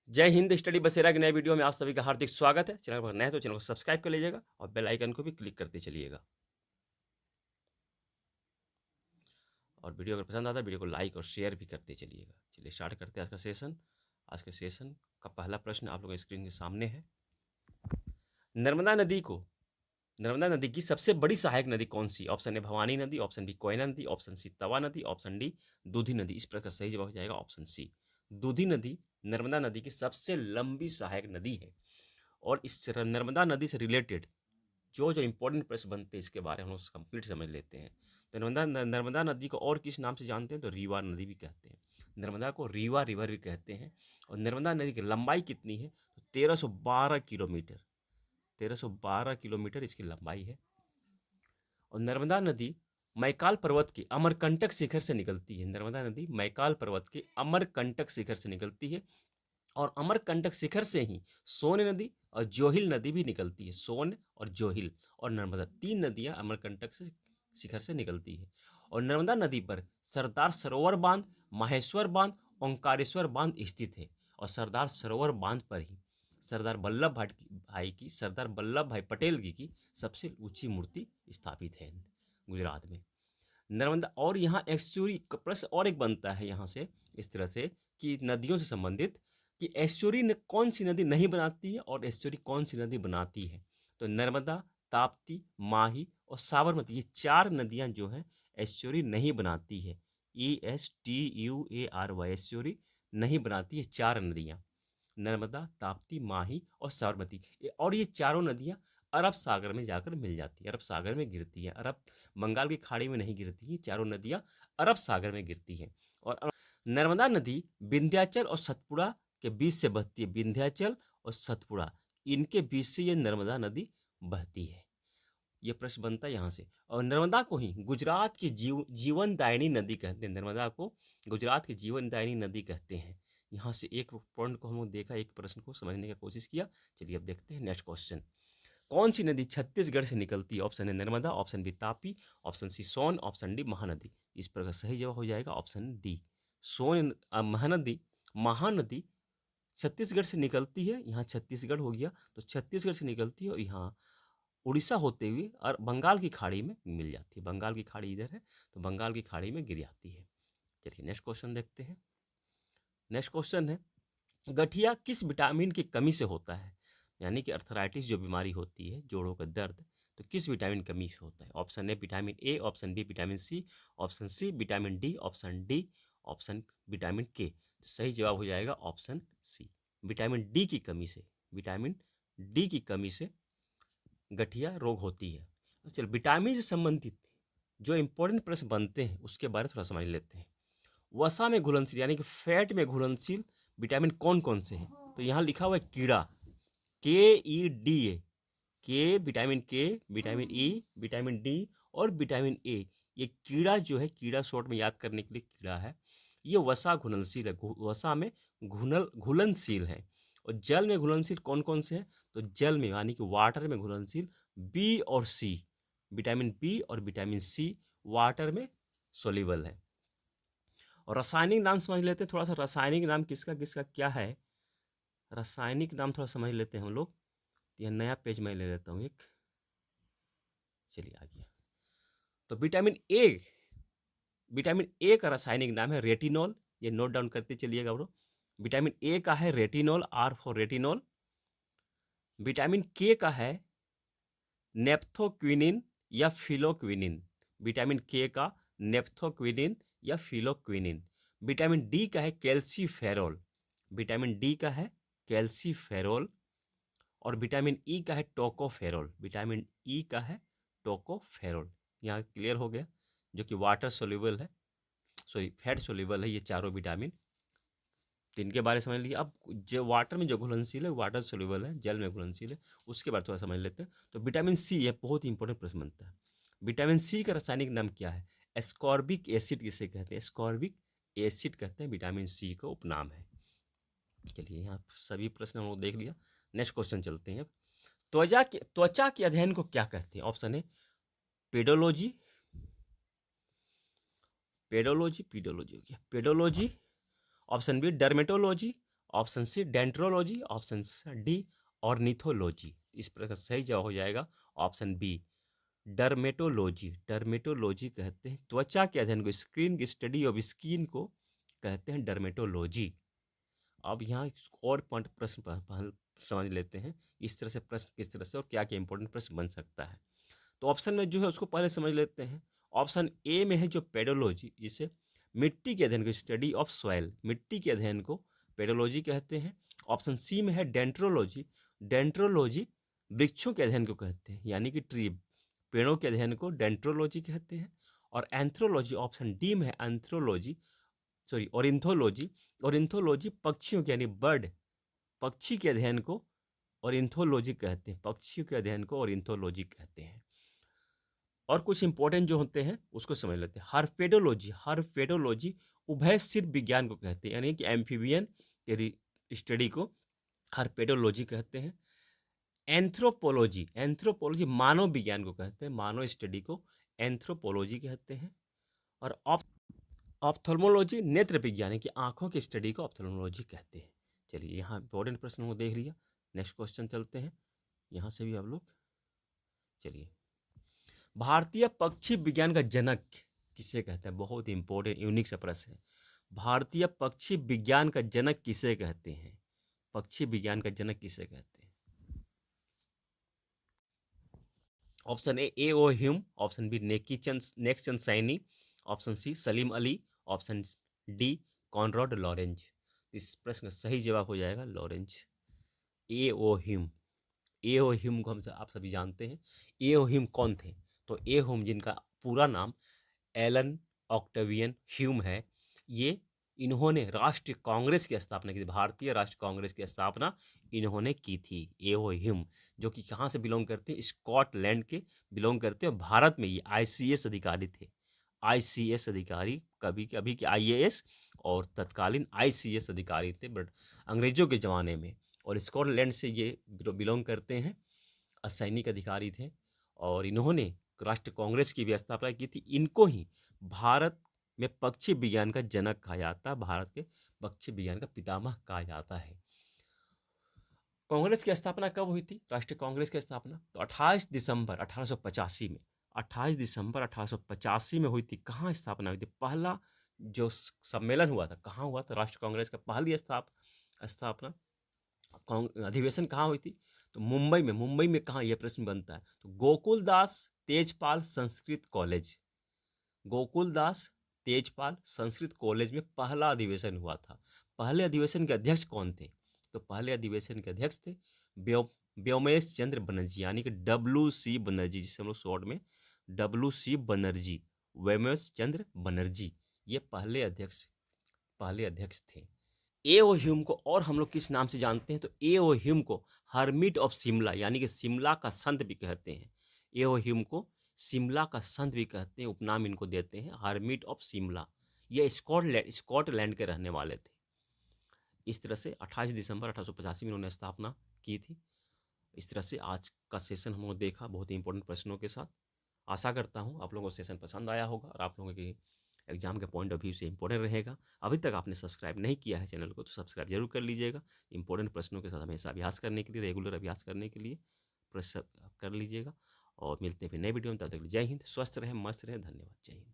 जय हिंद। स्टडी बसेरा के नए वीडियो में आप सभी का हार्दिक स्वागत है। चैनल पर नए हैं तो चैनल को सब्सक्राइब कर लीजिएगा और बेल आइकन को भी क्लिक करते चलिएगा। और वीडियो अगर पसंद आता है वीडियो को लाइक और शेयर भी करते चलिएगा। चलिए स्टार्ट करते हैं आज का सेशन। आज के सेशन का पहला प्रश्न आप लोगों के स्क्रीन के सामने है। नर्मदा नदी की सबसे बड़ी सहायक नदी कौन सी? ऑप्शन ए भवानी नदी, ऑप्शन बी कोयना नदी, ऑप्शन सी तवा नदी, ऑप्शन डी दूधी नदी। इस प्रकार का सही जवाब हो जाएगा ऑप्शन सी, दूधी नदी नर्मदा नदी की सबसे लंबी सहायक नदी है। और इस नर्मदा नदी से रिलेटेड जो जो इंपॉर्टेंट प्रश्न बनते हैं इसके बारे में हम लोग कंप्लीट समझ लेते हैं। तो नर्मदा नदी को और किस नाम से जानते हैं? तो रीवा नदी भी कहते हैं। नर्मदा को रीवा रिवर भी कहते हैं। और नर्मदा नदी की लंबाई कितनी है? तो 1312 किलोमीटर। 1312 किलोमीटर इसकी लंबाई है। और नर्मदा नदी मैकाल पर्वत के अमरकंटक शिखर से निकलती है। नर्मदा नदी मैकाल पर्वत के अमरकंटक शिखर से निकलती है। और अमरकंटक शिखर से ही सोन नदी और जोहिल नदी भी निकलती है। सोन और जोहिल और नर्मदा, तीन नदियां अमरकंटक से शिखर से निकलती है। और नर्मदा नदी पर सरदार सरोवर बांध, माहेश्वर बांध, ओंकारेश्वर बांध स्थित है। और सरदार सरोवर बांध पर ही सरदार वल्लभ भाई पटेल की सबसे ऊंची मूर्ति स्थापित है गुजरात में। नर्मदा और यहाँ एक्चुअली प्रश्न और एक बनता है यहाँ से इस तरह से कि नदियों से संबंधित कि एस्चुरी ने कौन सी नदी नहीं बनाती है और एस्चुरी कौन सी नदी बनाती है? तो नर्मदा, ताप्ती, माही और साबरमती, ये चार नदियां जो हैं एस्चुरी नहीं बनाती है। ESTUARY, एस्चुरी नहीं बनाती है चार नदियां, नर्मदा, ताप्ती, माही और साबरमती। और ये चारों नदियां अरब सागर में जाकर मिल जाती है, अरब सागर में गिरती है। अरब बंगाल की खाड़ी में नहीं गिरती है, चारों नदियां अरब सागर में गिरती हैं। और नर्मदा नदी विंध्याचल और सतपुड़ा के बीच से बहती है। विंध्याचल और सतपुड़ा, इनके बीच से ये नर्मदा नदी बहती है। ये प्रश्न बनता है यहाँ से। और नर्मदा को ही गुजरात की जीवनदायिनी नदी कहते हैं। नर्मदा को गुजरात की जीवनदायिनी नदी कहते हैं। यहाँ से एक पॉइंट को हम लोग देखा, एक प्रश्न को समझने की कोशिश किया। चलिए अब देखते हैं नेक्स्ट क्वेश्चन। कौन सी नदी छत्तीसगढ़ से निकलती है? ऑप्शन है Narmada, option B Tapi, option C Son, option D Mahanadi. इस पर का सही जवाब हो जाएगा ऑप्शन डी, सोन। महानदी, महानदी छत्तीसगढ़ से निकलती है। यहाँ छत्तीसगढ़ हो गया, तो छत्तीसगढ़ से निकलती है और यहाँ उड़ीसा होते हुए और बंगाल की खाड़ी में मिल जाती है। बंगाल की खाड़ी इधर है, तो बंगाल की खाड़ी में गिर जाती है। चलिए नेक्स्ट क्वेश्चन देखते हैं। नेक्स्ट क्वेश्चन है, गठिया किस विटामिन की कमी से होता है? यानी कि अर्थराइटिस जो बीमारी होती है, जोड़ों का दर्द, तो किस विटामिन की कमी से होता है? Option A vitamin A, option B vitamin C, option C vitamin D, option D option vitamin K. तो सही जवाब हो जाएगा ऑप्शन सी, विटामिन डी की कमी से। विटामिन डी की कमी से गठिया रोग होती है। तो चलो विटामिन से संबंधित जो इंपॉर्टेंट प्रश्न बनते हैं उसके बारे में थोड़ा समझ लेते हैं। वसा में घुलनशील यानी कि फैट में घुलनशील विटामिन कौन कौन से हैं? तो यहाँ लिखा हुआ है कीड़ा, KEDA, के विटामिन के, विटामिन ई, विटामिन डी और विटामिन ए। ये कीड़ा जो है, कीड़ा शॉर्ट में याद करने के लिए कीड़ा है, ये वसा घुलनशील है। वसा में घुलनशील है। और जल में घुलनशील कौन कौन से हैं? तो जल में यानी कि वाटर में घुलनशील बी और सी, विटामिन बी और विटामिन सी वाटर में सोल्यूबल है। और रासायनिक नाम समझ लेते हैं थोड़ा सा। रासायनिक नाम किसका किसका क्या है? रासायनिक नाम थोड़ा समझ लेते हैं हम लोग। यह नया पेज मैं ले लेता हूँ एक। चलिए आ गया। तो विटामिन ए का रासायनिक नाम है रेटिनॉल। ये नोट डाउन करते चलिएगा ब्रो। विटामिन ए का है retinol, R for retinol. Vitamin K का है नेप्थोक्विनिन या फिलोक्विनिन। विटामिन के का नेप्थोक्विनिन या फिलोक्विनिन। विटामिन डी का है कैल्सीफेरॉल। विटामिन डी का है कैल्सीफेरॉल। और विटामिन ई का है टोकोफेरॉल। विटामिन ई का है टोकोफेरॉल। यहाँ क्लियर हो गया, जो कि वाटर सोल्यूबल है, सॉरी फैट सोल्यूबल है ये चारों विटामिन। तो इनके बारे में समझ लीजिए। अब जो वाटर में जो घुलनशील है वाटर सोल्यूबल है, जल में घुलनशील है, उसके बारे में थोड़ा समझ लेते हैं। तो विटामिन सी, ये बहुत ही इंपॉर्टेंट प्रश्न बनता है। विटामिन सी का रासायनिक नाम क्या है? एस्कॉर्बिक एसिड किसे कहते हैं? एस्कॉर्बिक एसिड कहते हैं, विटामिन सी का उपनाम है। चलिए यहाँ सभी प्रश्न हम लोग देख लिया। नेक्स्ट क्वेश्चन चलते हैं। त्वचा के अध्ययन को क्या कहते हैं? ऑप्शन है पेडोलॉजी, पेडोलॉजी, पीडोलॉजी हो गया, pedology. Option B dermatology, option C dendrology, option D ornithology. इस प्रकार सही जवाब हो जाएगा ऑप्शन बी डर्मेटोलॉजी। डर्मेटोलॉजी कहते हैं त्वचा के अध्ययन को, स्किन की स्टडी ऑफ स्किन को कहते हैं डर्मेटोलॉजी। अब यहाँ और पॉइंट प्रश्न समझ लेते हैं इस तरह से प्रश्न किस तरह से और क्या क्या इंपॉर्टेंट प्रश्न बन सकता है। तो ऑप्शन में जो है उसको पहले समझ लेते हैं। ऑप्शन ए में है जो पेडोलॉजी, इसे मिट्टी के अध्ययन को, स्टडी ऑफ सॉइल, मिट्टी के अध्ययन को पेडोलॉजी कहते हैं। ऑप्शन सी में है डेंट्रोलॉजी, डेंट्रोलॉजी वृक्षों के अध्ययन को कहते हैं, यानी कि ट्री, पेड़ों के अध्ययन को डेंट्रोलॉजी कहते हैं। और एंथ्रोलॉजी ऑप्शन डी में है एंथ्रोलॉजी, सॉरी ऑरिंथोलॉजी, ऑरिंथोलॉजी पक्षियों के यानी बर्ड, पक्षी के अध्ययन को ऑरिंथोलॉजी कहते हैं, पक्षियों के अध्ययन को ऑरिंथोलॉजी कहते हैं। और कुछ इंपॉर्टेंट जो होते हैं उसको समझ लेते हैं। हर्पेडोलॉजी, हर्पेडोलॉजी उभयशीर विज्ञान को कहते हैं, यानी कि एम्फीबियन के स्टडी को हर्पेडोलॉजी कहते हैं। एंथ्रोपोलॉजी, एंथ्रोपोलॉजी मानव विज्ञान को कहते हैं, मानव स्टडी को एंथ्रोपोलॉजी कहते हैं। और ऑप्थेल्मोलॉजी नेत्र विज्ञान है कि आंखों की स्टडी को ऑप्थेल्मोलॉजी कहते हैं। चलिए यहाँ इंपॉर्टेंट प्रश्न को देख लिया, नेक्स्ट क्वेश्चन चलते हैं यहाँ से भी आप लोग। चलिए, भारतीय पक्षी विज्ञान का जनक किसे कहते हैं? बहुत इंपॉर्टेंट यूनिक सा प्रश्न है। भारतीय पक्षी विज्ञान का जनक किसे कहते हैं? पक्षी विज्ञान का जनक किसे कहते हैं? Option A O Hume, option B Nek Chand Saini, option C Salim Ali, option D Konrad Lorenz. इस प्रश्न का सही जवाब हो जाएगा Lorenz, A O Hume. A O Hume को आप सभी जानते हैं। ए ओ ह्यूम कौन थे? तो ए ह्यूम, जिनका पूरा नाम एलन ऑक्टेवियन ह्यूम है, ये इन्होंने राष्ट्रीय कांग्रेस की स्थापना की थी, भारतीय राष्ट्रीय कांग्रेस की स्थापना इन्होंने की थी। ए ओ ह्यूम जो कि कहाँ से बिलोंग करते हैं? स्कॉटलैंड के बिलोंग करते हैं। भारत में ये आईसीएस अधिकारी थे, आईसीएस अधिकारी, कभी कभी के आईएएस और तत्कालीन आईसीएस अधिकारी थे बट अंग्रेजों के ज़माने में। और स्कॉटलैंड से ये बिलोंग करते हैं, सैनिक अधिकारी थे और इन्होंने राष्ट्रीय कांग्रेस की भी स्थापना की थी। इनको ही भारत में पक्षी विज्ञान का जनक कहा जाता है, भारत के पक्षी विज्ञान का पितामह कहा जाता है। कांग्रेस की स्थापना कब हुई थी? राष्ट्रीय कांग्रेस की स्थापना तो 28 दिसंबर 1885 में, 28 दिसंबर 1885 में हुई थी। कहाँ स्थापना हुई थी? पहला जो सम्मेलन हुआ था, कहाँ हुआ था? राष्ट्रीय कांग्रेस का पहली स्थापना अधिवेशन कहाँ हुई थी? तो मुंबई में। मुंबई में कहाँ? यह प्रश्न बनता है। तो गोकुलदास तेजपाल संस्कृत कॉलेज, गोकुलदास तेजपाल संस्कृत कॉलेज में पहला अधिवेशन हुआ था। पहले अधिवेशन के अध्यक्ष कौन थे? तो पहले अधिवेशन के अध्यक्ष थे व्योमेश चंद्र बनर्जी, यानी कि WC बनर्जी, जिसे हम लोग शॉर्ट में WC बनर्जी, व्योमेश चंद्र बनर्जी, ये पहले अध्यक्ष थे। ए ओ ह्यूम को और हम लोग किस नाम से जानते हैं? तो ए ओ ह्यूम को हर्मिट ऑफ शिमला, यानी कि शिमला का संत भी कहते हैं। ए ओ ह्यूम को शिमला का संत भी कहते हैं, उपनाम इनको देते हैं हर्मिट ऑफ शिमला। ये स्कॉटलैंड के रहने वाले थे। इस तरह से 28 दिसंबर 1885 में इन्होंने स्थापना की थी। इस तरह से आज का सेशन हम लोग देखा बहुत ही इंपॉर्टेंट प्रश्नों के साथ। आशा करता हूँ आप लोगों को सेशन पसंद आया होगा और आप लोगों के एग्जाम के पॉइंट ऑफ व्यू से इंपॉर्टेंट रहेगा। अभी तक आपने सब्सक्राइब नहीं किया है चैनल को तो सब्सक्राइब जरूर कर लीजिएगा। इंपॉर्टेंट प्रश्नों के साथ हमेशा अभ्यास करने के लिए, रेगुलर अभ्यास करने के लिए प्रश्न कर लीजिएगा। और मिलते हैं फिर नए वीडियो में, तब तक जय हिंद, स्वस्थ रहें, मस्त रहें, धन्यवाद, जय हिंद।